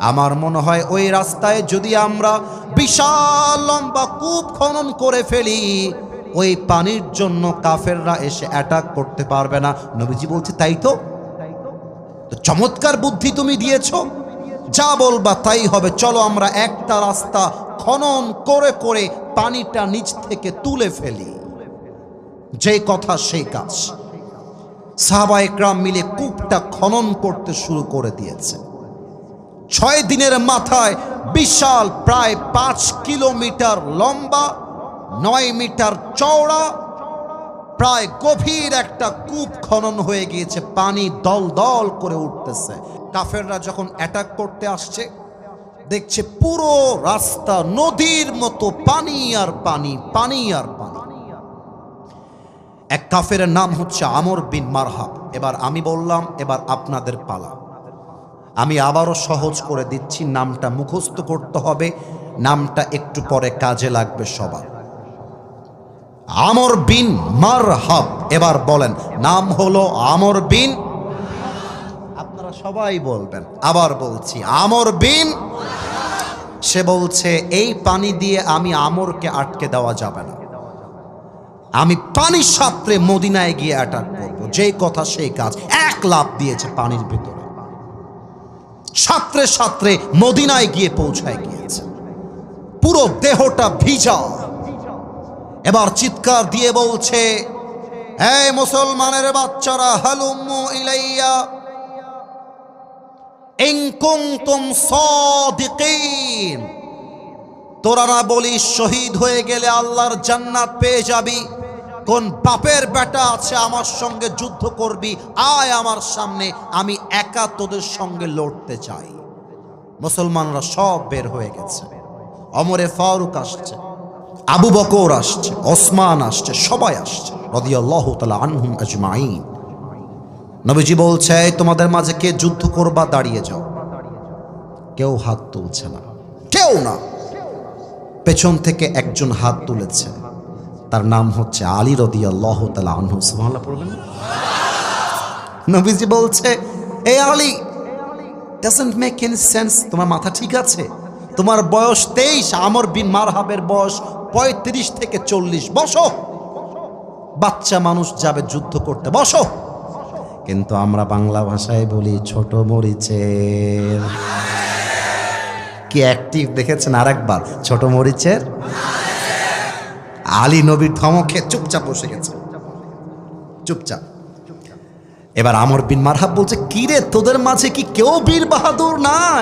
আমার মনে হয় ওই রাস্তায় যদি আমরা বিশাল লম্বা কূপ খনন করে ফেলি, ওই পানির জন্য কাফেররা এসে অ্যাটাক করতে পারবে না। নবীজি বলছে তাই তো, চমৎকার বুদ্ধি তুমি দিয়েছো, যা বলবা তাই হবে। চলো আমরা একটা রাস্তা খনন করে করে পানিটা নিচ থেকে তুলে ফেলি। যে কথা সেই কাজ। সাহাবায়ে কেরাম মিলে কূপটা খনন করতে শুরু করে দিয়েছে। 6 দিনের মাথায় বিশাল প্রায় 5 কিলোমিটার লম্বা, 9 মিটার চওড়া, প্রায় গভীর একটা কূপ খনন হয়ে গিয়েছে। পানি দল দল করে উঠতেছে। কাফেররা যখন অ্যাটাক করতে আসছে, দেখছে পুরো রাস্তা নদীর মতো পানি আর পানি, পানি আর পানি। এক কাফেরের নাম হচ্ছে আমর বিন মারহাব। এবার আমি বললাম এবার আপনাদের পালা। আমি আবারও সহজ করে দিচ্ছি, নামটা মুখস্থ করতে হবে, নামটা একটু পরে কাজে লাগবে সবার। আমর বিন মারহাব। এবার বলেন, নাম হলো আমর বিন, আপনারা সবাই বলবেন। আবার বলছি, আমর বিন। সে বলছে এই পানি দিয়ে আমি আমরকে আটকে দেওয়া যাবে না, আমি পানির সাথে মদিনায় গিয়ে অ্যাটাক করব। যেই কথা সেই কাজ। এক লাফ দিয়েছে পানির ভিতরে, সাথে সাথে মদিনায় গিয়ে পৌঁছায় গিয়েছে, পুরো দেহটা ভিজা। এবার চিৎকার দিয়ে বলছে, এই মুসলমানের বাচ্চারা, হালুম্মু ইলাইয়া ইন কুনতুম সাদিকিন। তোরা না বলিস শহীদ হয়ে গেলে আল্লাহর জান্নাত পেয়ে যাবি? কোন বাপের বেটা আছে আমার সঙ্গে যুদ্ধ করবি? আয় আমার সামনে, আমি একা তোদের সঙ্গে লড়তে চাই। মুসলমানরা সব বের হয়ে গেছে। ওমরে ফারুক আসছে, আবু বকর আসছে, ওসমান আসছে, সবাই আসছে রাদিয়াল্লাহু তাআলা আনহুম আজমাইন। নবীজি বলছে, তোমাদের মাঝে কে যুদ্ধ করবা দাঁড়িয়ে যাও। কেউ হাত তুলছে না, কেউ না। পেছন থেকে একজন হাত তুলেছে, তার নাম হচ্ছে আলী রাদিয়াল্লাহু তাআলা আনহু। সুবহানাল্লাহ পড়বেন। নবীজি বলছে, এই Ali, doesn't make any sense, তোমার মাথা ঠিক আছে? তোমার বয়স 23, আমর বিন মারহাবের বয়স 35 থেকে 40। বসো, বাচ্চা মানুষ যাবে যুদ্ধ করতে, বসো। কিন্তু আমরা বাংলা ভাষায় বলি ছোট মরিচের। কি অ্যাক্টিভ দেখেছেন আরেকবার, ছোট মরিচের। আলী নবীর ধমকে চুপচাপ বসে গেছে, চুপচাপ। এবার আমর বিন মারহাব বলছে, কি রে, তোদের মাঝে কি কেউ বীর বাহাদুর না?